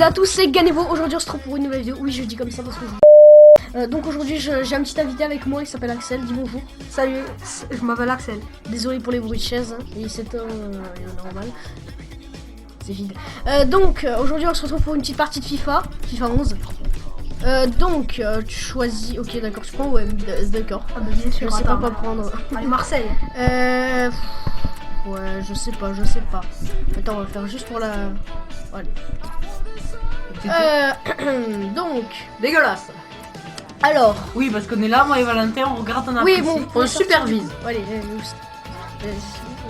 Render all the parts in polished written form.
toutes et à tous, c'est Ganevo. Aujourd'hui on se retrouve pour une nouvelle vidéo. Oui, je dis comme ça parce que donc aujourd'hui j'ai un petit invité avec moi, il s'appelle Axel. Dis bonjour. Salut, je m'appelle Axel. Désolé pour les bruits de chaise, hein. Et c'est normal. C'est vide. Donc aujourd'hui on se retrouve pour une petite partie de FIFA 11. Tu choisis. Ok, d'accord, tu prends OM. D'accord. Ah bah bien sûr. Je sais pas quoi prendre. Allez, Marseille. Ouais, je sais pas. Attends, on va faire juste pour la. Allez. Donc. Dégueulasse. Alors. Oui, parce qu'on est là, moi et Valentin, on regarde, on apprécie. Oui, bon, on supervise. Allez.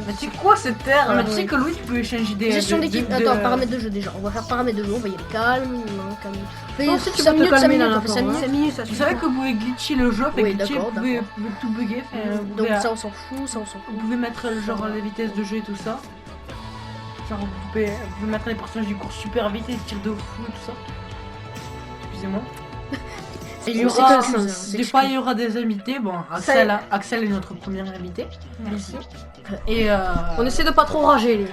Mais tu sais quoi cette terre? Ah, mais tu sais oui. que Louis, tu peux échanger des. Gestion d'équipe. de- Attends, paramètres de jeu déjà. On va faire paramètres de jeu. On va y aller calme. Non, calme. Fais Non, si tu 5 peux te minutes, 5 calmer minutes. là, On fait 5 là, minutes. 5 minutes, ça Vous suffit. savez que vous pouvez glitcher le jeu, Oui, glitcher, d'accord, vous pouvez tout bugger. Donc ça on s'en fout, Vous pouvez mettre genre les vitesses de jeu et tout ça. Genre vous pouvez mettre les personnages qui courent super vite et tirs de fou et tout ça. Excusez-moi. C'est Il y aura, excuse, des fois il y aura des invités. Bon, Axel est notre premier invité. Merci. Et On essaie de pas trop rager les gens.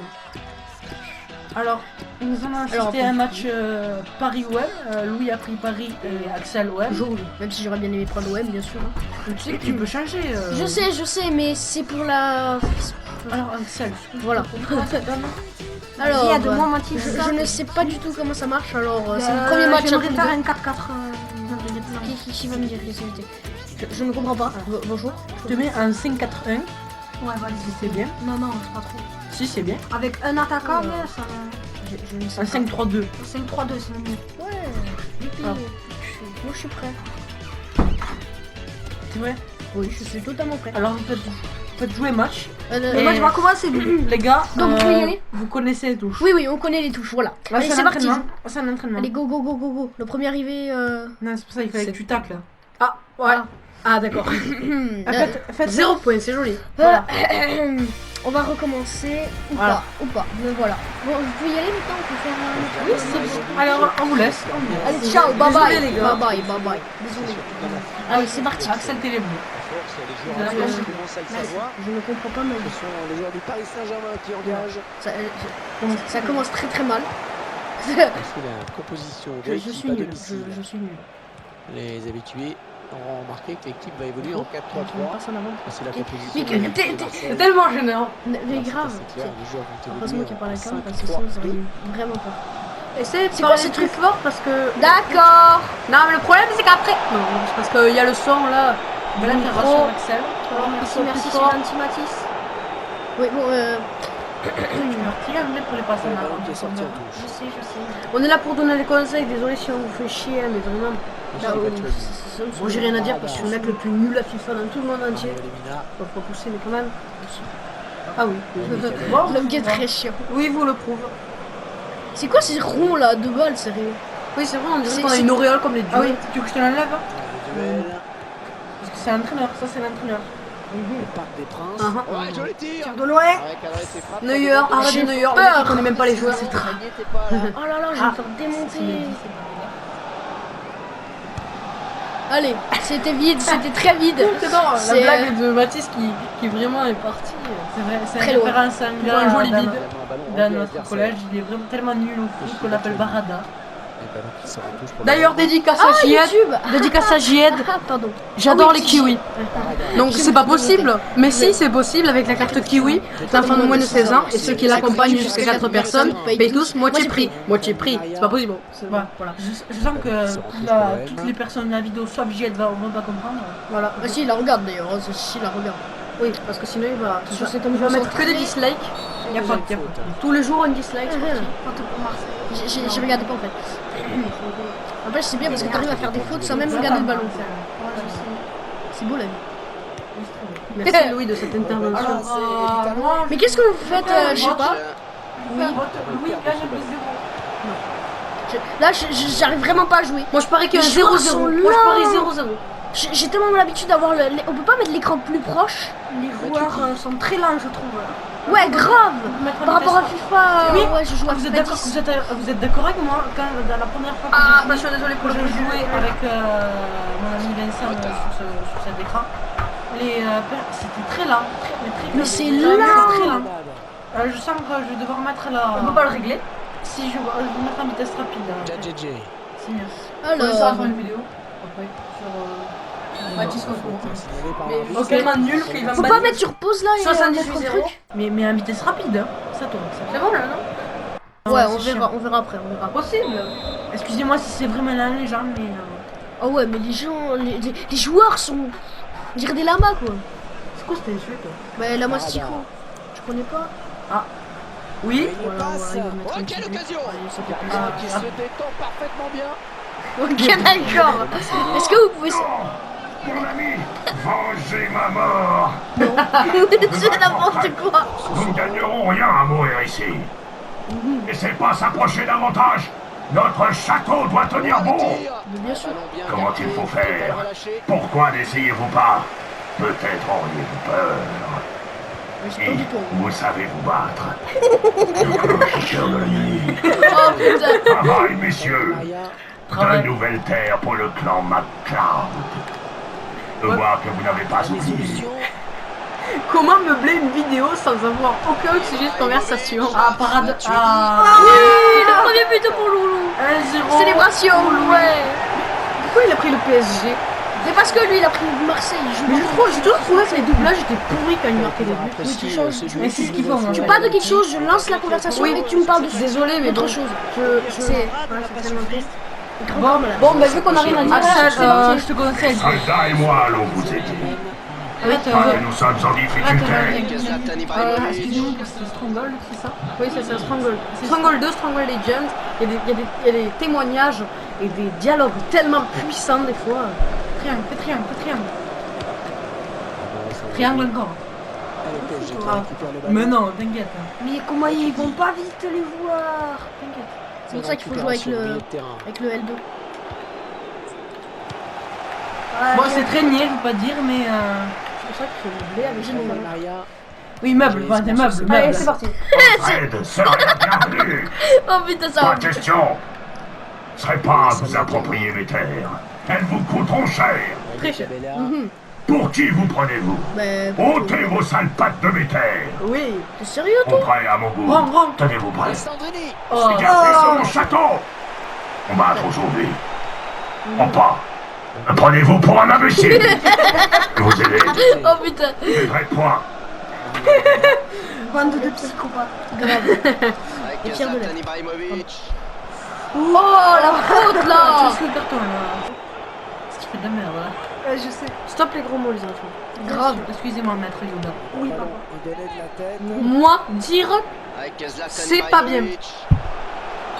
alors, nous allons assister à un match Paris-OM. Louis a pris Paris et Axel OM. Aujourd'hui, même si j'aurais bien aimé prendre l'OM, bien sûr. Tu sais que tu peux changer. Je sais, mais c'est pour la. Alors, Axel, Voilà. Alors, Alors, de moi, Mathis, je ne sais pas du tout comment ça marche. Alors, c'est le premier match. J'aimerais faire un un 4-4. Qui va me dire qu'est-ce que c'était? Je ne comprends pas. Bonjour. je te mets un 5-4-1. Ouais, vas-y. Si c'est bien. Non, c'est pas trop. Si c'est bien. Avec un attaquant, mais ça. Je ne sais Un pas. 5-3-2. 5-3-2, c'est mieux. Ouais. Ah. Moi, je suis prêt. C'est vrai. Oui, je suis totalement prêt. Alors vous faites jouer match. Le match va commencer. Les gars, Donc, vous pouvez y aller vous connaissez les touches. Oui, on connaît les touches. Voilà. Là, Allez, c'est parti. C'est un entraînement. Allez, go. Le premier arrivé. Non, c'est pour ça qu'il fallait que tu tacles. Ah, ouais. Ah, d'accord. Faites 0 points, c'est joli. Voilà. On va recommencer Voilà. ou pas. Mais voilà. Bon, vous pouvez y aller maintenant, on peut faire un... Oui, c'est bon. Alors, on vous laisse. Allez, ciao, bye Désolé, bye. les gars. Bye bye. Désolé. Allez, c'est parti. Axel Télé Bleu. Je ne comprends pas mal. Ce sont les joueurs du Paris Saint-Germain qui engagent. Ça commence très mal. Parce que la composition de Je l'équipe suis à nul. domicile. Je suis nul. Les habitués auront remarqué que l'équipe va évoluer en On 4-3-3. passe en avant. C'est la Mais composition. que- de l'équipe t'es- française. C'est tellement gênant. Mais grave. C'est clair, les joueurs vont Heureusement qu'il n'y a pas la évoluer cam en parce que sinon vous 5-3-2. auriez vraiment peur. Essaye de C'est quoi parler ces plus trucs fort parce que. D'accord. Non, mais le problème c'est qu'après. Non, c'est parce qu'il y a le son là. Voilà, Du tu micro. rassures Axel. Merci, c'est gentil, Mathis. Oui, bon, Tu me retires un pour les passer en Le ballon avant. qui est sorti en touche. je sais. On est là pour donner des conseils. Désolé si on vous fait chier, hein, mais vraiment. Là, Bon, j'ai rien à dire parce que je suis le mec le plus nul à FIFA dans tout le monde entier. Lemina. Faut pas pousser, mais quand même. Ah oui. Bon, L'homme qui est très chiant. Oui, vous le prouve. C'est quoi ces ronds là de balles, sérieux? Oui, c'est vrai, on dirait C'est- qu'on a c'est- une auréole comme les dieux. Ah oui, tu veux que je te l'enlève? Le duel. Parce que c'est l'entraîneur, ça c'est l'entraîneur. Le Parc des Princes. Ah, Ouais, joli tir. Tire de loin. Avec adresse et frappe. Neuer, arrête J'ai de Neuer, peur. on connaît même pas les joueurs. Le panier était pas là. Oh là là, je vais me faire démonter. Allez, c'était vide, c'était très vide. J'adore la C'est, blague de Mathis qui vraiment est partie. C'est vrai, c'est Très une loin. référence à un Ils ont un gars joli dans- bide. dans notre collège. Il est vraiment tellement nul au foot qu'on l'appelle Barada. D'ailleurs, dédicace Ah, à Jied. YouTube. Dédicace à Jied. Ah, pardon. J'adore Ah oui, les kiwis. Donc c'est pas possible. Mais si, c'est possible avec la carte kiwi. Les enfants de moins de 16 ans et ceux qui l'accompagnent jusqu'à 4 personnes payent tous moitié prix. Moitié prix, c'est pas possible. Voilà. Je sens que toutes les personnes de la vidéo, sauf J, vont pas comprendre. Voilà. Ah si, il la regarde d'ailleurs, si, il la regarde. Oui, parce que sinon il va, Je sais comme il va je mettre sens que des très- dislikes. Il n'y a pas de diable. Tous les jours un dislike. Ah, J'ai regardé pas en fait. Après, c'est bien parce que t'arrives à faire des fautes sans même regarder le ballon. C'est beau la vie. Merci Louis de cette intervention. Alors, moi, Mais qu'est-ce que vous faites, je sais pas. oui, oui, là j'ai plus 0. Là, j'arrive vraiment pas à jouer. Moi je parie qu'il y a un Les joueurs 0-0. sont Moi je lents. parie 0-0. J'ai tellement l'habitude d'avoir on peut pas mettre l'écran plus proche. Les joueurs sont très lents, je trouve. Ouais, grave. Par rapport à FIFA, Oui. ouais, je joue à Vous FIFA êtes d'accord 10. vous êtes d'accord avec moi quand dans la première fois que Ah, j'ai bah, je suis désolé que pour je le jouais avec mon ami Vincent sur cet écran, c'était très lent. Mais Mais c'est lent. lent. C'est très lent. Je sens que je vais devoir mettre la. On peut pas le régler. Si je vais mettre en vitesse rapide. JJ. C'est mieux. Alors, Ça va faire une vidéo après sur Mathis Concours. Mais tellement nul qu'il va me faut pas battre. mettre sur pause là et 78 mettre un 0. truc. Mais en vitesse rapide, hein. Ça tourne. C'est bon là, non? Ouais, c'est on verra après, on verra. Possible. Excusez-moi si c'est vraiment la légende, mais. Oh ouais, mais les gens, les joueurs sont, on dirait des lamas quoi. C'est quoi cette insulte? Bah lama Stico, tu connais pas? Oui. Il Voilà, passe. il va mettre Oh, un quelle petit but. occasion. Allez, ça fait Ah, plaisir. qui se détend parfaitement bien. Ok, d'accord. Est-ce que vous pouvez... Mon ami, vengez ma mort. C'est n'importe quoi. Nous ne gagnerons rien à mourir ici. Laissez pas s'approcher davantage. Notre château doit tenir bon. Mais bien sûr. Comment il faut faire? Pourquoi n'essayez-vous pas? Peut-être auriez-vous peur. Mais j'ai pas du tout. Vous savez vous battre. Cœur de la nuit. Oh putain. Travail, messieurs. Maya. De nouvelles terres pour le clan MacLeod. Je vois que vous n'avez pas oublié. Solution. Comment meubler une vidéo sans avoir aucun sujet de conversation? Ah, parade. Oui, le premier but pour Loulou. 1-0. Célébration, ouais. Pourquoi il a pris le PSG? C'est parce que lui il a pris Marseille. Il joue Mais j'ai toujours trouvé que les doublages étaient pourris quand il marquait des buts. Apprécie, changes. ce jeu Mais c'est ce qu'il faut, moi. Tu parles de quelque chose, je lance la conversation et tu me parles de Désolé, mais autre bon. chose. C'est C'est tellement triste. Bon, bah vu qu'on a rien à dire, Axel, je te conseille. Soldats et moi allons vous aider. Arrête, Parce que nous sommes en difficulté. Avec Zlatan Ibrahimovic. excusez-moi, c'est Stronghold, c'est ça? Oui, c'est ça, Stronghold. Stronghold 2, Stronghold Legends. Il y a des témoignages et des dialogues tellement puissants des fois. Triangle, fais triangle, fais triangle. Triangle encore. Allez, PSG qui Ah. récupère le ballon. Mais non, t'inquiète. Mais comment ils vont pas vite les voir? T'inquiète. C'est pour ça qu'il faut jouer avec Récupération au le milieu de terrain. L2. Bon, c'est très niais, je veux pas dire, mais. C'est pour ça qu'il faut meubler avec J'ai le Maria. Oui, meuble, enfin, des meubles. Allez, meubles. c'est parti. Fred serait la bienvenue. Oh putain, ça Pas va. de question. Ce serait pas à vous approprier mes terres. Elles vous coûteront cher. Très cher. Pour qui vous prenez-vous? Mais Ôtez vos sales pattes de mes terres. Oui. t'es sérieux Au toi? prêt à mon goût. Prends, prends. Tenez-vous prêts. Alessandrini. Oh, Gardez sur mon château. On marche aujourd'hui. En pas. Prenez-vous pour un imbécile. Vous aidez. Oh putain. Des vrais points. Bande de psychopathes. Grave. Avec fier de Zlatan l'être. Ibrahimovic. Oh la faute tu là. laisses le carton là. Qu'est-ce qu'il fait de la merde là? Je sais. Stop les gros mots, les enfants. Grave. Excusez-moi, maître Yoda. Oui, Ballon, papa. il donnait de la tête. Moi, dire, Avec Zlatan C'est pas bien. Ibrahimovic.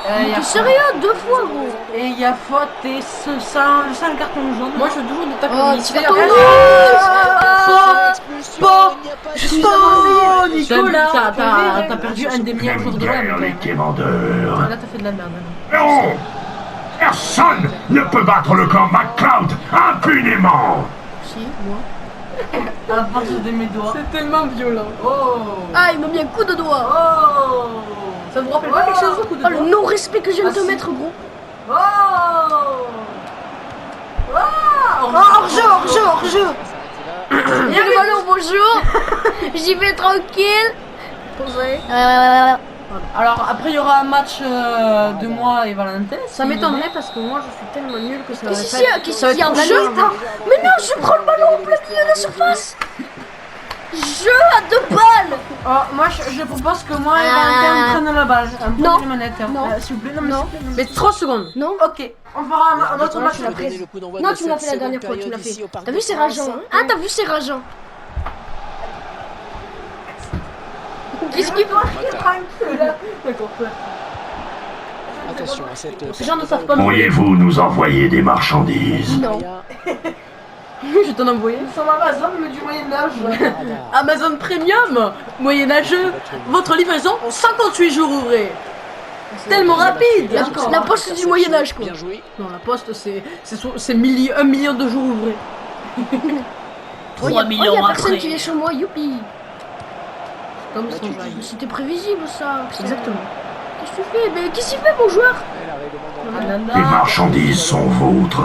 Y a T'es sérieux? 2 fois gros. Et il y a faute et sans le carton jaune. moi je veux toujours des tapes Oh, au petit lycée. carton Après, rouge. Expulsion, Bon. il n'y a pas Je de- suis oh, Nicolas. T'as perdu un des meilleurs joueurs de l'OM. Guerre, quand les même. quémandeurs. Là, t'as fait de la merde. Non. Personne ne peut battre le clan MacLeod impunément. Si, moi. À force de mes doigts. C'est tellement violent. Oh. Ah, il m'a mis un coup de doigt. Oh. Ça vous rappelle pas quelque chose, ce coup de Oh le doigt? non-respect que je viens de Ah, te si. mettre gros. Oh. Oh, hors-jeu, hors-jeu, hors-jeu. Ça s'arrête là. Bien le ballon, bonjour. J'y vais tranquille. Posé. Alors après il y aura un match de moi et Valentin. Ça m'étonnerait parce que moi je suis tellement nul que ça va Qu'est-ce pas qu'il y a? être- Qu'est-ce ça va qu'il y a être en la jeu? merde. Mais non, je prends le ballon en plein milieu de la surface. Jeu à 2 balles. Oh, moi je propose que moi et Valentin prennent la balle. Non. Les manettes. Non. S'il vous plaît, non mais Non. s'il vous plaît. Mais 3 secondes. Non. Ok, on fera un autre match tu l'as après. pris. Donner le coup d'envoi Non, de tu me l'as cette fait la dernière seconde fois, tu me l'as période fait. ici au Parc T'as des vu, c'est Princes. rageant. Ah, t'as vu, c'est rageant. Qu'est-ce qu'il faut? D'accord. Attention à cette. Ces gens ne savent pas me Pourriez-vous nous envoyer des marchandises? Non. Maria. Je t'en envoyé. Sur Amazon, mais du Moyen-Âge. Amazon Premium, moyenâgeux, votre livraison 58 jours ouvrés. Tellement rapide. La poste du Moyen-Âge, quoi. Bien joué. Non, la poste c'est 1 million de jours ouvrés. Oh, y a personne qui est chez moi, youpi. Comme Là, son tu vague. dis. C'était prévisible, ça. Exactement. Qu'est-ce que tu fais? Mais qu'est-ce qu'il fait, mon joueur? Et la règlement Les marchandises sont vôtres.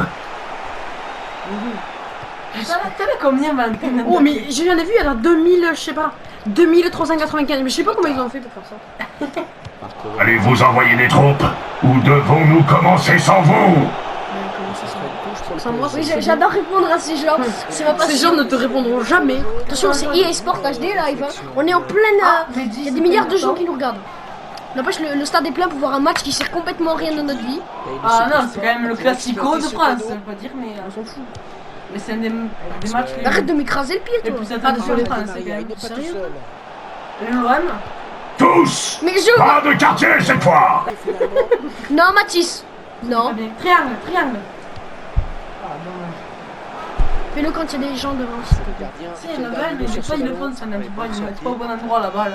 T'avais combien Valentin? Oh mais j'en ai vu, elle a 2000, je sais pas, 2395, mais je sais pas comment ils ont fait pour faire ça. marqueront. Allez vous envoyer des troupes ou devons-nous commencer sans vous? Ce sera une touche pour le Sans moi, PSG. Oui, j'adore répondre à ces gens. C'est ma Ces passion. gens ne te répondront jamais. Attention, c'est EA Sport HD live. Hein. On est en pleine. Il y a des milliards de gens qui nous regardent. N'empêche, le stade est plein pour voir un match qui sert complètement à rien dans notre vie. Et il ne Ah se non, pose c'est pas quand même le avec classico de ce France, cadeau. ça veut pas dire, mais On s'en fout. c'est un des matchs les Arrête de m'écraser le pied, les toi. plus Ah, attendus désolé. de France, c'est Il quand n'est même. pas tout Sérieux seul. Le l'OM. Tous! Mais je. Pas de quartier cette fois! Et finalement, Non, Mathis. Non. Très bien. Triangle, triangle. Ah, dommage. Fais-le quand il y a des gens devant. le gardien Si, qui le va balle, arriver mais sur des ce fois, il le ballon. fonce, ça n'aime pas, il ne met pas au bon endroit la balle.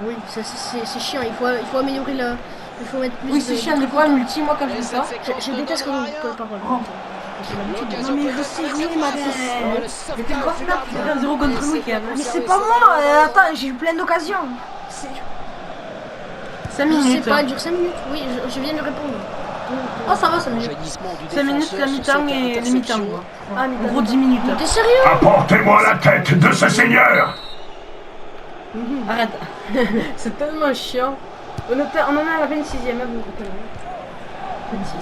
Oui, c'est chiant. Il faut améliorer le. Il faut mettre plus. Oui, c'est de- chiant, des fois, le multi, moi, quand je fais ça. Je déteste quand on coupe la parole. Oh. L'occasion Non, mais pour je sais le jouer, Barça. Mathis. Oh, le Mais t'es quoi, là? Tu fais un 0 contre le week-end. Mais c'est pas moi, attends, j'ai eu plein d'occasions. 5 Je sais minutes. pas, elle dure 5 minutes. Oui, je viens de répondre. Oh, ça va, 5 minutes. Jaillissement du 5 minutes, défenseur la sur mi-temps cette et les mi-temps. interception. quoi. Ah, En gros, 10 minutes. T'es sérieux? Apportez-moi la tête de ce seigneur! Arrête. C'est tellement chiant. On en est à la 26e, vous vous rappelez. 26.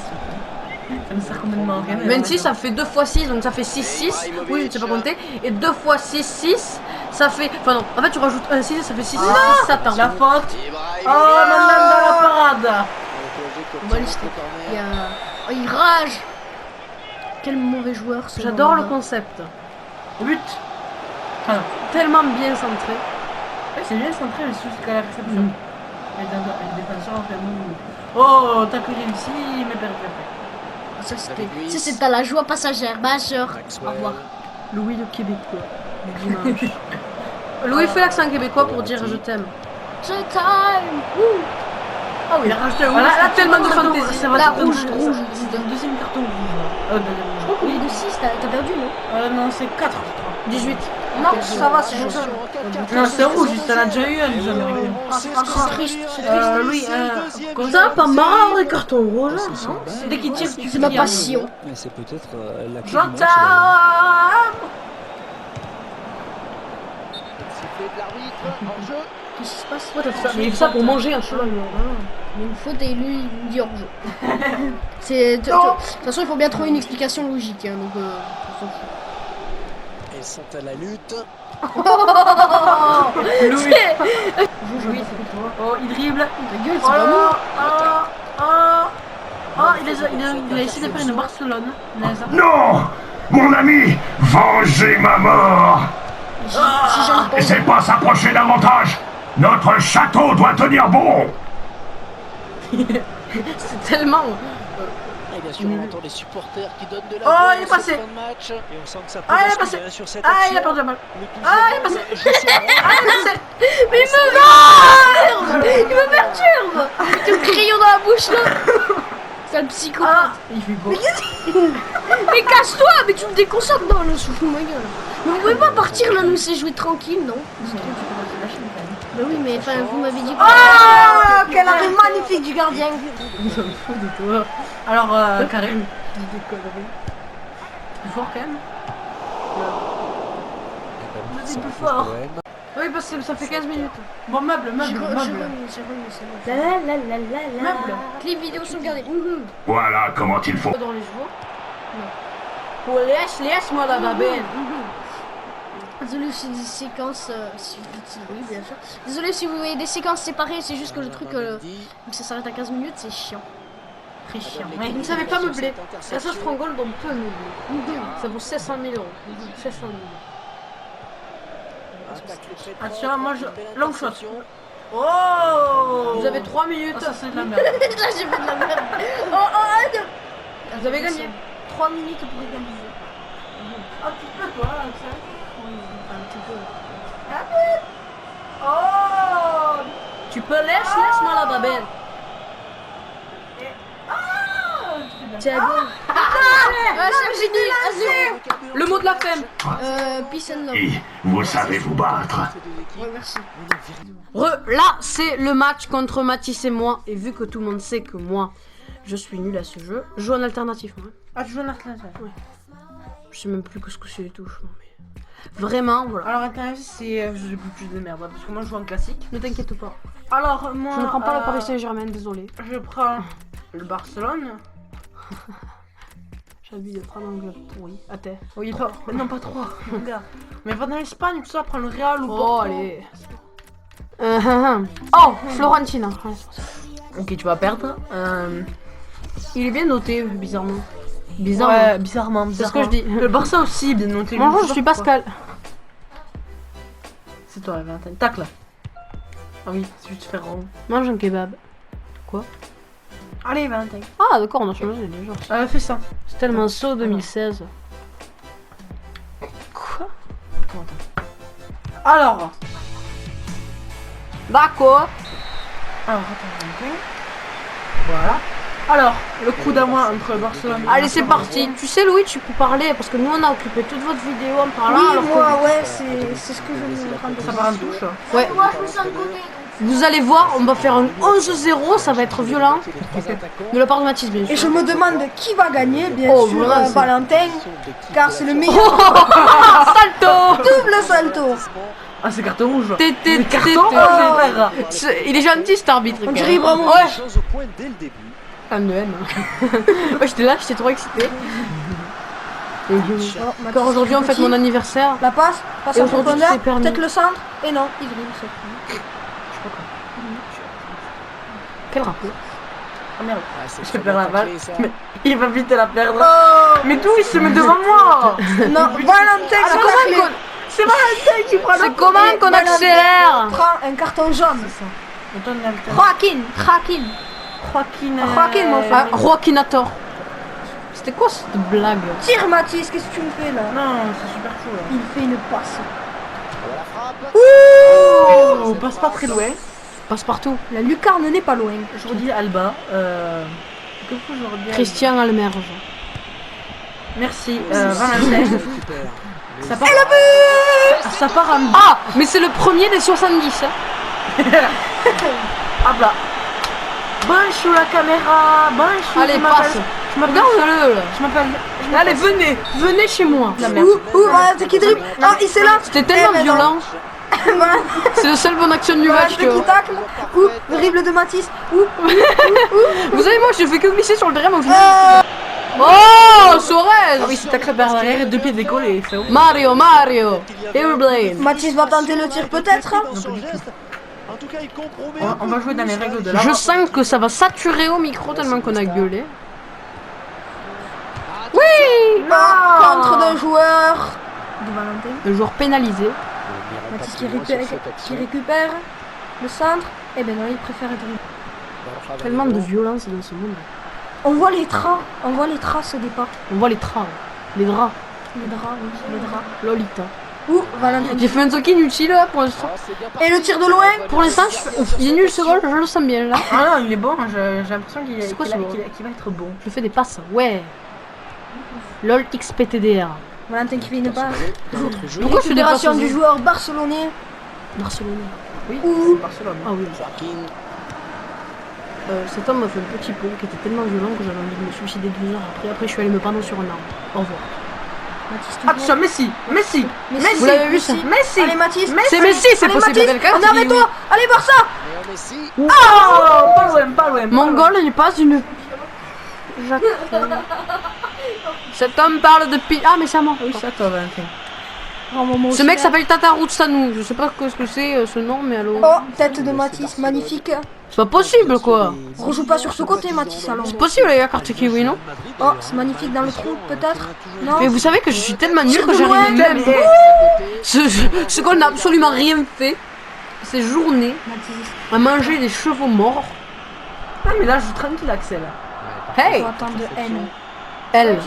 Ça me sert complètement à rien. 26, ça fait 2 x 6, donc ça fait 6-6. Oui, je ne sais pas compter. Et 2 x 6, ça fait. Enfin, non, en fait, tu rajoutes un 6, ça fait 6, 6, 7 ans. La faute. Ibrahimovic. Oh, madame dans la parade. Le PSG qui On va obtient lister. le corner. Il y a. Oh, il rage! Quel mauvais joueur ce J'adore le Mandanda. concept. But. Enfin, Tellement bien centré. ouais, c'est bien centré, mais c'est juste qu'à la réception. Les défenseurs ont fait mou. Oh, t'as que réussi, mais perdu après. Ça, c'était. David Luiz. Ça, c'est à la joie passagère. Majeur. Maxwell. Au revoir. Louis le Québécois. Du dimanche. Louis fait l'accent québécois pour dire je t'aime. Je t'aime. Ouh. Ah oui, il a rajouté Voilà, là, tellement de tu vois, fantaisie. ça va Là, te rouge, donner- rouge. C'est le deuxième carton rouge. Je crois qu'au lieu de 6, t'as perdu, non? Non, c'est 4. 18. Non, ça va, c'est Attention, jaune. en 4-4. Non, c'est rouge, t'en as déjà eu un, Et jamais ouais, rien. on sait ce que encore ça veut triste, dire. c'est Louis, C'est le deuxième comme Ça, but. pas marre les cartons rouges. Dès qu'il tire, tu C'est ma fais passion. Mais c'est peut-être la clé Je du match. t'aime. Sifflet de l'arbitre en jeu. Qu'est-ce qui se passe? Mais il fait ça pour manger un cheval. Il y a une faute et lui, il me dit hors jeu. De toute façon, il faut bien trouver une explication logique. Hein, donc, on s'en fout. Elles sont à la lutte. Louis. Louis. Oh, il dribble. Ta gueule, c'est Oh pas là, nous. il a essayé de faire une Barcelone. Naze. Non! Mon ami, vengez ma mort! Si j'aime pas. Laissez pas s'approcher davantage! Notre château doit tenir bon! C'est tellement. Et bien sûr, on entend les supporters qui donnent de la Oh, voix il est en cette passé. fin de match. Et on sent que ça peut Ah, il est basculer, passé. hein, sur cette Ah, action. il a perdu la balle. Le touche Ah, de- il est passé. Je sais pas. Mais il me perturbe. Avec le crayon dans la bouche là. C'est un psychopathe. Ah, il fait beau. Mais casse-toi, mais tu me déconcentres. Non, le souffle de ma gueule. Mais vous pouvez pas partir là, nous laisser jouer tranquille, non? Bah oui, mais enfin, vous m'avez dit. Oh, quel arrêt magnifique du gardien. Alors, carré. Plus fort quand même. C'est plus fort. Oui, parce que ça fait 15 minutes. Bon, meuble, J'ai meuble, remis, meuble. c'est bon. La la la la la. Meuble. Clip vidéo sauvegardé. Voilà comment il faut. Dans les chevaux. Oh, laisse-moi la babelle. Désolé si des séquences. Oui, bien sûr. Désolé si vous voyez des séquences séparées, c'est juste que le truc. Vu que ça s'arrête à 15 minutes, c'est chiant. Très chiant. Vous ne savez pas meubler. La sauce Frangold, on peut meubler. Ça vaut 700 000 euros. 700 000 euros. Attention, moi je. Long shot. Oh. Vous avez 3 minutes. Ah, ça c'est de la merde. Là, j'ai fait de la merde. Oh, Vous avez gagné. 3 minutes pour égaliser. Un petit peu toi, Axel. Un petit peu. Oh. Tu peux laisse-moi la babelle. Thiago. Ah, c'est fini. Le mot de la fin. Peace and love. Et vous savez vous battre. Ouais, merci. Là, c'est le match contre Mathis et moi. Et vu que tout le monde sait que moi, je suis nul à ce jeu, je joue en alternatif. Moi. Ah, tu joues en Atlas. Je sais même plus ce que c'est les touches. Non, mais... Vraiment, voilà. Alors attends, c'est... je sais plus de merde, parce que moi je joue en classique. Ne t'inquiète pas. Alors moi... Je ne prends pas le Paris Saint-Germain, désolé. Je prends le Barcelone. J'ai envie de prendre un club pourri. Attends. Oui, pas... Non, pas 3. Mais va dans l'Espagne, tout ça, prends le Real ou Oh, Porto. allez. Oh, Florentina. Ok, tu vas perdre. Il est bien noté, bizarrement. Bizarre. Ouais, bizarrement. C'est ce que je dis. Le Barça aussi, bien noté. Bonjour, je suis Pascal. C'est toi, Valentin. Tac là. Ah oui, c'est juste faire rond. Mange un kebab. Allez, Valentin. Ah, d'accord, on a changé déjà. Fais ça. C'est tellement saut 2016. Quoi? Alors. D'accord. Alors, attends, Valentin. Voilà. Alors, le coup d'envoi entre Barcelone et Allez, c'est Barcelone. parti. Tu sais, Louis, tu peux parler parce que nous, on a occupé toute votre vidéo en parlant. Oui, alors moi, ouais, c'est ce que je me rends Ça part en touche. Ouais. Vous allez voir, on va faire un 11-0, ça va être violent. De la part de Mathis, bien sûr. Et je me demande qui va gagner, bien Oh, sûr, vraiment, c'est- Valentin, car c'est le meilleur. Salto. Double salto. Ah, c'est carton rouge. Tété, Carton rouge, frère. Il est gentil cet arbitre. On quand dirait même. Ibrahimovic. Ouais. Chose au point dès le début. Fan de haine. Ouais, j'étais là, j'étais trop excité. Oh, Encore aujourd'hui, on fête mon anniversaire. La passe Et en aujourd'hui, profondeur, c'est permis. peut-être le centre, et non, il dribble, c'est fini. Quel rapport? Ah merde. Ah, c'est Je très perds bien la balle. taclé, ça. Mais il va vite la perdre. Oh Mais d'où il se met devant moi? non, Valentin, C'est c'est comment C'est Valentin qui prend la C'est comment qu'on Valentin accélère? prend un carton jaune. On donne Valentin. Joaquin. Joaquin, mon frère. Ah, Joaquinator. C'était quoi cette blague? Tire, Mathis, qu'est-ce que tu me fais là? Non, c'est super chaud là. Il fait une passe. Oh, passe pas très loin. Passe partout. La lucarne n'est pas loin. Je redis Alba. Quelque chose je redis. Christian Almerge. Merci, Valentin. Récupère. Ça part. Ça part en. Ah, mais c'est le premier des 70. Hein. Hop là. Branche la caméra. Branche. Allez, passe. Je m'appelle. Regarde-le. Je m'appelle. Allez, venez chez moi. La merde. Valentin qui dribble. Ah, il s'est là. C'était tellement Eh, mais non. violent. Valentin C'est le seul bonne action du match, tu qui vois. tacle. Dribble de Mathis. Vous savez, moi, je fais que glisser sur le terrain, mais au final. Oh, Suarez. Ah oui, c'est taclé par derrière et deux pieds décollés. C'est ouf. Mario. Airblade. Mathis va tenter le tir peut-être. Son geste, en tout cas, il compromet. On va jouer dans les règles de l'art. Je sens que ça va saturer au micro tellement qu'on a gueulé. Contre deux joueurs de Valentin. Le joueur pénalisé. Mathis qui récupère le centre. Eh ben non, il préfère dribbler. Tellement de violence dans ce monde. On voit les traces au départ. On voit les draps. Les draps. Les draps, oui, les draps. Lolita. Ouh, Valentin. J'ai fait un truc inutile là pour l'instant. Et le tir de loin. Pour l'instant, il est nul ce goal, je le sens bien là. Ah non, il est bon. J'ai l'impression qu'il C'est quoi ce mot qu'il va être bon. Je fais des passes, ouais. LOL XPTDR. Valentin qui fait une passe. Pourquoi je fais des passes Récupération aux du autres? joueur barcelonais. Barcelone. Oui, Ouh. c'est Barcelone. Ah oui. Joaquin. Cet homme m'a fait un petit pont qui était tellement violent que j'avais envie de me suicider 2 heures après. Après, je suis allé me pendre sur un arbre. Au revoir. Mathis Attention, Messi. Messi. Vous l'avez vu ça? Messi. Allez Mathis. C'est Messi, c'est Allez possible. Mathis. Quelqu'un On est qui avec dit toi. Allez Barça. Léo Messi. Oh, pas loin. Mon goal n'est pas une. Jacques. Cet homme parle de pi. Ah, mais c'est à moi. Oui, c'est à toi, Valentin. Ce mec s'appelle Tata Routsanou. Je sais pas ce que c'est ce nom, mais allô. Oh, tête de Mathis, magnifique. C'est pas possible quoi. Rejoue pas sur ce côté Mathis alors. C'est possible, les gars, carte kiwi, non? Oh, c'est magnifique dans le trou peut-être. Non. Mais vous savez que je suis tellement nul Tire que de j'arrive loin. même. Ce qu'on n'a absolument rien fait. Ces journées Mathis. à manger des chevaux morts. Ah, mais là, je joue tranquille, Axel. Hey, Faut attendre de haine. elle.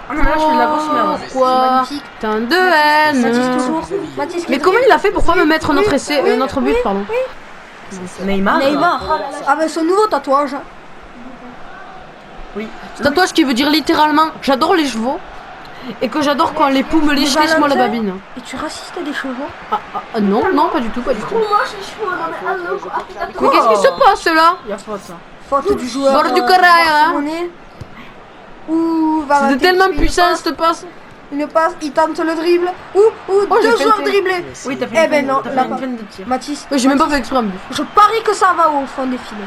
Ah non, là, je fais de la grosse merde. Quoi? Magnifique. Putain de Mathis haine. toujours. Mathis qui Mais comment il a fait pour pas me mettre notre essai, notre but, pardon? Neymar. Neymar. Avec son nouveau tatouage. Oui. Ce tatouage qui veut dire littéralement j'adore les chevaux et que j'adore quand les poux me lèchent moi la babine. Et tu racistes des chevaux? Non, non, pas du tout, pas du tout. Mais Quoi? qu'est-ce qui se passe là? Il y a faute, ça. Faute du joueur. Bord du corail, hein. barcelonais. Ouh, Valentin. C'était tellement qui fait une puissant passe, cette passe. Une passe, il tente le dribble. Ouh, j'ai deux joueurs feinté. dribblés. Oui, t'as fait Eh une ben feinte- non, t'as fait là-bas. une feinte de tir. Mathis. Ouais, j'ai même pas Mathis, fait exprès en plus. Je parie que ça va au fond des filets.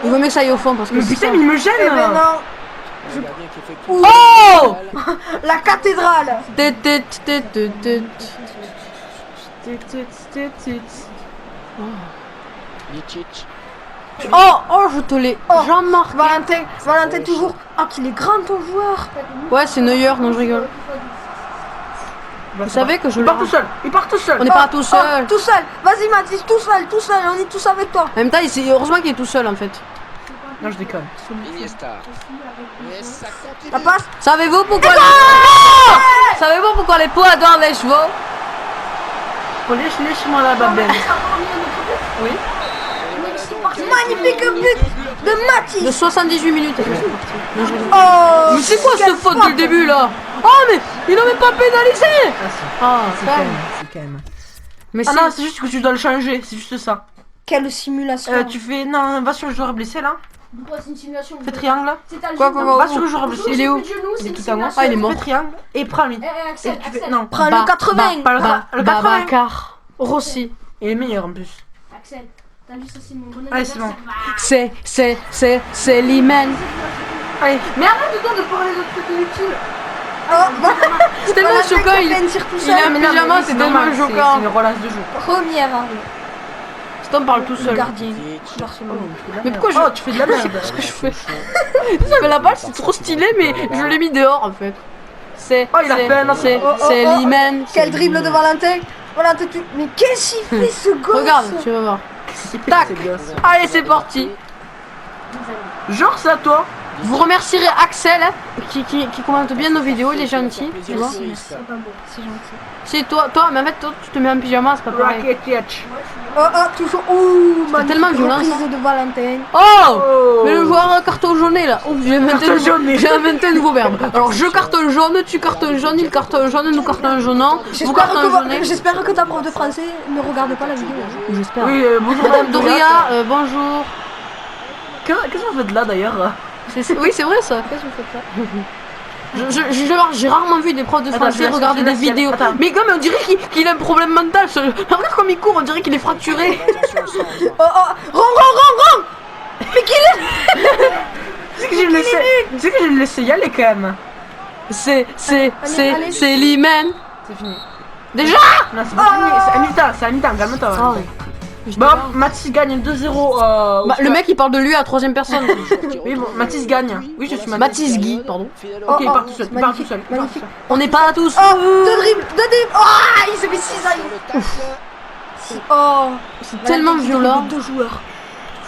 Il vaut mieux que ça aille au fond parce que Mais c'est putain, ça. mais il me gêne. Eh ben non. Le gardien qui effectue Ouh. Oh La cathédrale. Tut, tut, tut, tut, tut. Licic. Oh, je te l'ai. Oh. Jean-Marc. Valentin toujours. Ah, qu'il est grand ton joueur. Ouais, c'est Neuer, non, je rigole. Vous savez que je Il le part tout seul. Il part tout seul. On n'est pas tout seul. Oh, tout seul. Vas-y, Mathis, tout seul. On est tous avec toi. En même temps, heureusement qu'il est tout seul en fait. Non, je déconne. Iniesta. Et ça continue. La passe. Savez-vous pourquoi Savez-vous pourquoi les poids adorent les chevaux? Lèche-moi la babelle. Oui. Magnifique but de De Mathis. 78 minutes. Oh. Mais c'est quoi quelle cette faute dès le début là? Oh mais il n'a même pas pénalisé. Ah, C'est quand même. Mais Ah si. non, c'est juste que tu dois le changer. C'est juste ça. Quelle simulation. Tu fais. Non, va sur le joueur blessé là. Pourquoi c'est une simulation? Fais triangle. Quoi, Va sur le joueur blessé. Il est où? Il est tout à moi. Ah, il est mort. Fais triangle et prends-lui. Axel, Et tu fais. Axel, Non. Prends le 80. Pas le 80. Babacar. Rossi. Il est meilleur en plus. Axel, t'as vu ça, c'est mon bon Allez, c'est bon. C'est l'Imen. Allez. Mais arrête de parler d'autres trucs inutiles. Oh, C'est tellement Valentin choquant. qui fait un tir tout Il a seul. un pyjama, c'est tellement normal, choquant. C'est une relance de jeu. Première arrêt. Cet homme parle tout Le seul. gardien. Licic. Barcelone. Mais pourquoi je. Oh, tu fais de la merde. Qu'est-ce que je fais? Mais la balle c'est trop stylé, mais je l'ai mis dehors en fait. C'est. Oh, il a fait un autre. C'est Oh, oh, l'Imen. Quel dribble de Valentin. Valentin, tu. Mais qu'est-ce qu'il fait ce gosse? Regarde, tu vas voir. Tac. Allez, c'est parti. Genre, c'est à toi. Vous remercierez Axel hein, qui commente bien nos vidéos, il est gentil. Tu vois. C'est gentil. C'est toi, mais en fait, toi, tu te mets en pyjama, c'est pas pareil. Rakitic. Oh, toujours. Ouh, magnifique tellement violent, reprise ça. de Valentin. Oh, mais le joueur carton jaune là. Oh, j'ai inventé un nouveau verbe. Alors je carton jaune, tu carton jaune, il carton jaune, nous carton jaunant. Vous carton jaune. J'espère que ta prof de français ne regarde pas la vidéo. J'espère. Oui, bonjour Madame Doria, bonjour. Qu'est-ce que vous faites là d'ailleurs? Oui, c'est vrai ça. Qu'est-ce que vous faites ça? J'ai rarement vu des profs de français je vais regarder des essayer. vidéos. Attends. Mais comme on dirait qu'il a un problème mental. Regarde comme il court, on dirait qu'il est fracturé. Attention au centre. Oh, rang. Tu sais que je le laissé y aller quand même. C'est allez. l'Imen. C'est fini. Déjà? Non, c'est pas fini. C'est à mi-temps, calme-toi. Ah ouais. Bon, Mathis gagne 2-0. Bah, le mec il parle de lui à la troisième personne. Oui, bon, Mathis gagne. Oui, je suis Mathis. Mathis Guy, pardon. Fidèle Ok, il Oh, part tout seul. Il part tout magnifique, seul. magnifique. On n'est pas là tous. Oh, deux dribbles. Oh, il s'est mis 6 sur le tacle. Oh, C'est tellement violent. Deux joueurs.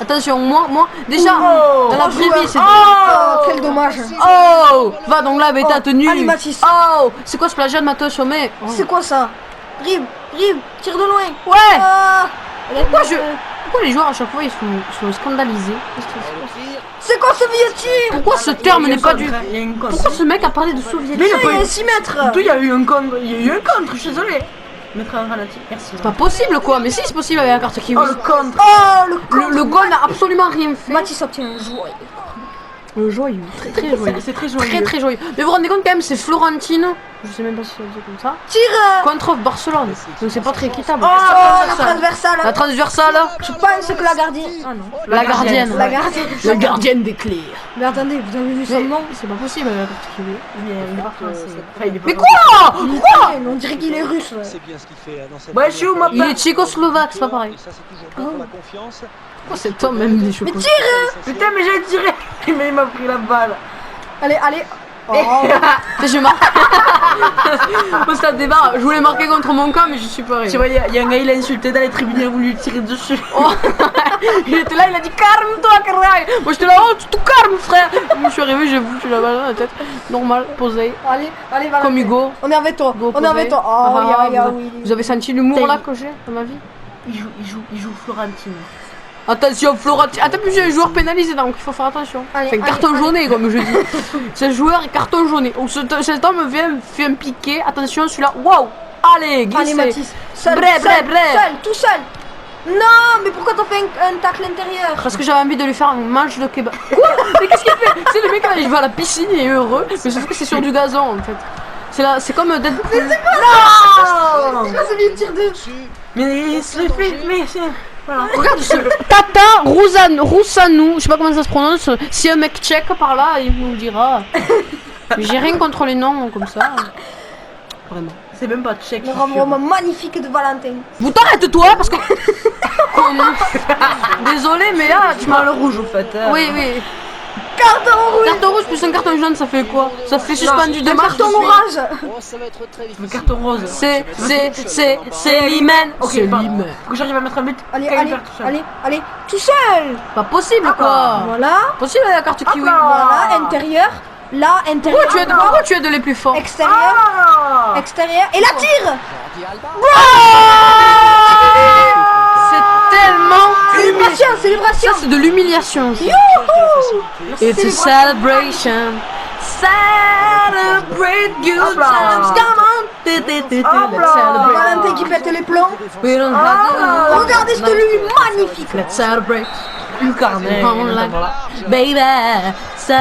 Attention, moi, déjà, Oh, dans la oh, vraie vie, c'est. Oh, quel dommage. Oh, va donc là avec ta tenue. Allez, Mathis. Oh, c'est quoi ce plagiat de Matos Sommet? C'est quoi ça? Dribble, tire de loin. Ouais. Ah, Pourquoi les joueurs à chaque fois ils sont scandalisés? Le tir. c'est quoi ce vieux tir? Pourquoi ce terme n'est pas du. Il y a une contre. Pourquoi ce mec a parlé de soviétique? Mais il a Il y pas a eu. 6 mètres. Tout, il y a eu un contre. Je suis désolé. Mettre un ralenti. Merci. C'est pas possible quoi, mais si c'est possible avec la carte kiwi. Oh, le contre. Oh, le Le goal n'a absolument rien fait. Mathis obtient un joueur. Le joyeux, très joyeux. C'est très joyeux. Très joyeux. Mais vous vous rendez compte quand même, c'est Florentine, je sais même pas si ça se dit comme ça, Tire. contre Barcelone. Donc c'est pas très équitable. Oh, la transversale. La transversale, Je pense que la gardienne. Ah non. la gardienne. La gardienne. La gardienne des clés. Mais attendez, vous avez vu son nom? C'est pas possible avec la carte kiwi. Il est pas français. Enfin, il est pas Mais français. quoi? On dirait qu'il est russe. Ouais. C'est bien ce qu'il fait dans cette Ouais, je suis où, moi, Il est tchécoslovaque, c'est pas pareil. Et ça, c'est toujours bon pour la confiance. Pourquoi cet homme même des chocolats? Putain, mais j'ai tiré. Mais il m'a pris la balle. Allez. Oh. Je marque. Au stade des bars, je voulais marquer contre mon camp, mais je suis pas Tu arrivé. vois, il y a un gars, il a insulté dans les tribunes, il a voulu lui tirer dessus. Oh. Il était là, il a dit calme-toi, carré. Moi j'étais là, oh, tu te calmes, frère. Moi je suis arrivé, j'ai foutu la balle dans la tête. Normal, posé. Allez, Valentin. Comme Hugo. On est avec toi. Go On est avec posé. toi. Oh, Ah, ya, vous, oui. vous avez senti l'humour là que j'ai dans ma vie? Il joue Florentine. Attention, Florentine. Attends, plus j'ai un joueur pénalisé donc il faut faire attention. Allez, C'est un allez, carton allez. jaune comme je dis. Ce joueur est carton jaune. Oh, cet homme fait un piqué. Attention, celui-là. Waouh! Allez, glissez. Allez, Mathis. Seul, Bref. tout seul. Non, mais pourquoi t'as fait un tacle intérieur? Parce que j'avais envie de lui faire un manche de kebab. Quoi? Mais qu'est-ce qu'il fait? C'est le mec là, il va à la piscine, il est heureux. Mais sauf que c'est sur du gazon en fait. C'est comme Deadpool. Non, c'est bien tir de. Mais c'est fait, mais c'est. Voilà. Regarde ce Tata Roussanou, je sais pas comment ça se prononce. Si un mec check par là, il nous le dira. J'ai rien contre les noms comme ça. Vraiment. C'est même pas tchèque. Le roman magnifique de Valentin. Vous t'arrêtes toi parce que. Oh non. Désolé mais là Tu m'as le rouge au fait. Oui oui. Carton rouge. Carton rouge plus un carton jaune ça fait quoi? Ça fait suspendu de marche. Carton orange. Oh, ça va être très Le difficile. carton rose. C'est l'hymen. Ok, C'est bah, l'hymen. faut que j'arrive à mettre un but. Allez, Qu'à allez, faire tout seul. allez, tout seul. Pas possible quoi. Voilà, Possible la carte kiwi. voilà, intérieur. Là, intérieur. Pourquoi tu es de les plus forts? Extérieur, Ah extérieur. Et la tire. Jordi Alba. C'est tellement. Célébration, célébration. Ça c'est de l'humiliation. It's a celebration. Celebrate good Hop là. times. Come on. Hop là. Let's celebrate. Valentin qui pète les plombs. We don't have to- Regardez cette lune magnifique. Let's celebrate. Une carnet. Oh, là. Baby, dès qu'il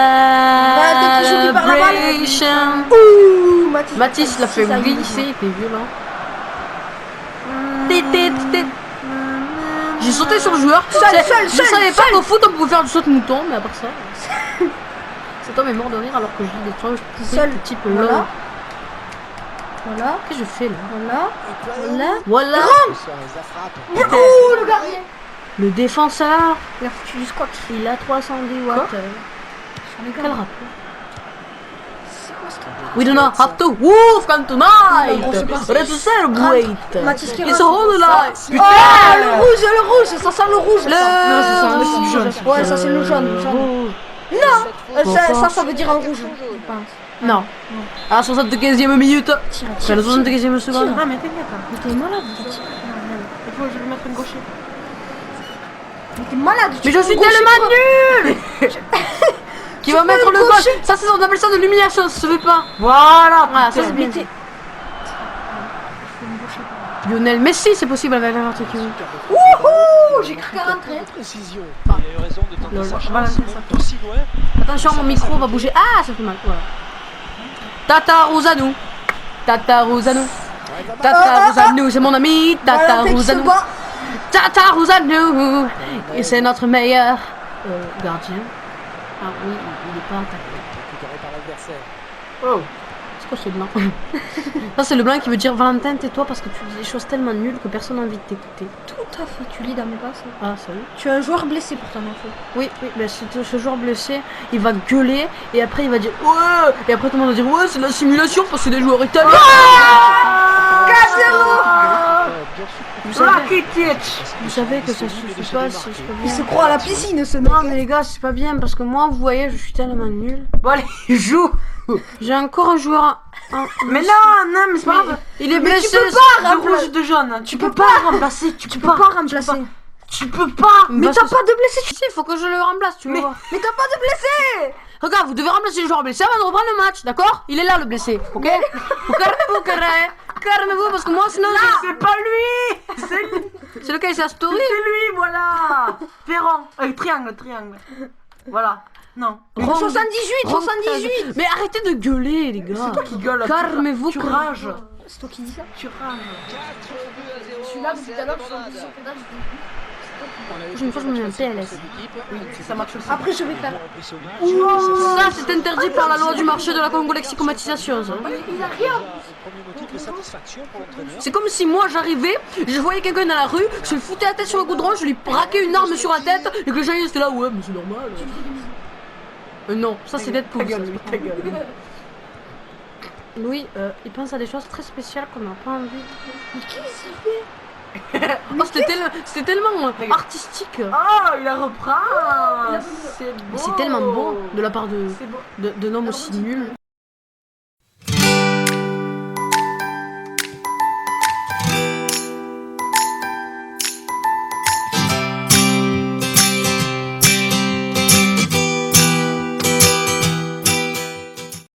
joue, il perd la balle. celebration. Ouh, Mathis l'a fait ça y est. glisser, il était violent. Tit. J'ai sauté sur le joueur. Seul, Je seul, savais pas seul. qu'au foot on pouvait faire du saut de mouton, mais à part ça. Cet homme est mort de rire alors que je dis des trucs Seul. type Voilà. LOL. Voilà, Qu'est-ce que je fais là? voilà, voilà. Voilà. Ouh, le gardien. Le défenseur, Il a foutu du scotch. il a 310 watts. Quel rapport? C'est quoi ce truc? We do not have to wolf come tonight. Non, c'est pas ça. Let's celebrate. Mathis qui It's a rentre. whole life. Oh, le rouge, ça sent le rouge. ça. Non, c'est du jaune. Ouais, ça c'est le jaune, le jaune. Ça veut dire un rouge, je pense. Non. À la 75e minute. Tire, C'est la 75e seconde. Ah, mais t'inquiète. Mais t'es malade, Il faut que je vais mettre une gaucher. mais t'es malade. Mais je suis tellement nul. Qui va mettre le gauche. Ça, c'est on appelle ça de l'humiliation, ça se fait pas. Voilà. Voilà, ça c'est bien. Mais t'es. Lionel Messi, c'est possible avec la carte kiwi. Wouhou, j'ai cru qu'à rentrer. Précision. Il a eu raison de tenter sa chance. Voilà, Même aussi loin. Attention, mon micro va bouger. Ah, ça fait mal. Voilà. Tata Rosanou. Tata Rosanou. Tata Rosanou, c'est mon ami. Tata Valentin qui se Rosanou. bat. Tata Rosanou. Et c'est notre meilleur gardien. Ah oui, il est pas attaqué. Récupéré par l'adversaire. Oh. C'est quoi ce blanc? Ça, c'est le blanc qui veut dire Valentin, tais-toi parce que tu dis des choses tellement nulles que personne n'a envie de t'écouter. Tout à fait, tu lis dans mes passes. Ah, salut. Tu es un joueur blessé pour ton info. Oui, mais ce joueur blessé, il va gueuler et après il va dire ouais, et après tout le monde va dire ouais, c'est de la simulation parce que c'est des joueurs italiens. Vous savez que ça suffit pas, c'est pas Il se bien. croit à la piscine ce mec. Non mais les gars, c'est pas bien parce que moi, vous voyez, je suis tellement nul. Bon, allez, joue. J'ai encore un joueur. Mais non, mais c'est pas grave. Il est Mais blessé. tu peux pas De remplacer. rouge, de jaune. Tu peux peux pas remplacer. Tu peux pas remplacer. Tu peux pas. Mais t'as pas de blessé. Si, il faut que je le remplace, tu Mais- vois. Mais t'as pas de blessé. Regarde, vous devez remplacer le joueur blessé avant de reprendre le match, d'accord? Il est là le blessé, ok? Vous calmez-vous, carré. Calmez-vous parce que moi sinon C'est pas lui. c'est lequel, c'est la story? C'est lui, voilà. Ferrand. Triangle. Voilà. Non. 78. Mais arrêtez de gueuler, les gars. C'est toi qui gueules. Calmez-vous, Tu que- rages. C'est toi qui dis ça. Tu rages. 4 buts à 0. Je suis là depuis tout à l'heure, je suis en plus en pédale. Une fois, je me mets un PLS. Ça marche aussi. Après, je vais faire. Ça, c'est interdit par la loi du marché de la congolexicomatisation. ça. Il a rien. Premier motif de satisfaction pour l'entraîneur. C'est comme si moi j'arrivais, je voyais quelqu'un dans la rue, je lui foutais la tête sur le goudron, je lui braquais une arme sur la tête et que les gens ils étaient là, ouais, mais c'est normal. Non, ça c'est Deadpool. Ta gueule, ta gueule. Louis, il pense à des choses très spéciales qu'on n'a pas envie. Mais qu'est-ce qu'il fait? Oh, c'était tellement artistique. Oh, il la reprend. C'est beau. Mais c'est tellement bon de la part C'est beau. d'un homme aussi nul.